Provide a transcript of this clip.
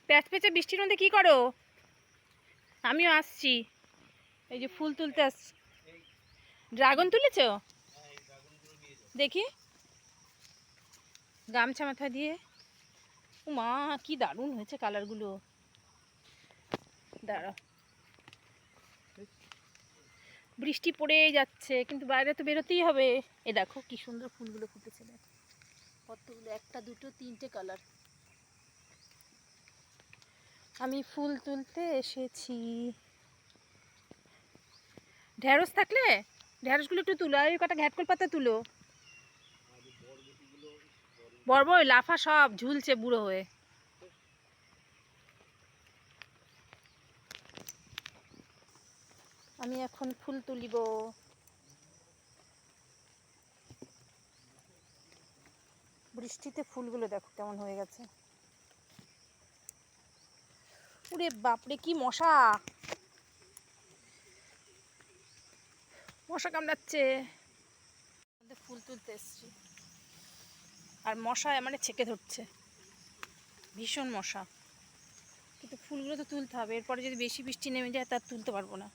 প্যাচ পেঁচে বৃষ্টির মধ্যে কি করো? আমিও আসছি, এই যে ফুল তুলতে আসছি। ড্রাগন তুলেছ? দেখি গামছা মাথা দিয়ে। ও মা, কি দারুণ হয়েছে কালারগুলো। দাঁড়াও, বৃষ্টি পড়েই যাচ্ছে কিন্তু বাইরে তো বেরোতেই হবে। এ দেখো কি সুন্দর ফুলগুলো ফুটেছে, দেখো কতগুলো, একটা দুটো তিনটে কালার। আমি ফুল তুলতে এসেছি। ঢেঁড়স থাকলে ঢেঁড়সগুলো একটু তুলো, আর কটা ঘ্যাটকল পাতা তুলো। বড় লাফা সব ঝুলছে বুড়ো হয়ে। আমি এখন ফুল তুলিব। বৃষ্টিতে ফুলগুলো দেখো কেমন হয়ে গেছে। ওরে বাপরে, কি মশা, মশা কামড়াচ্ছে। ফুল তুলতে এসছি আর মশায় মানে ছেকে ধরছে, ভীষণ মশা। কিন্তু ফুলগুলো তো তুলতে হবে, এরপরে যদি বেশি বৃষ্টি নেমে যায় তার তুলতে পারবো না।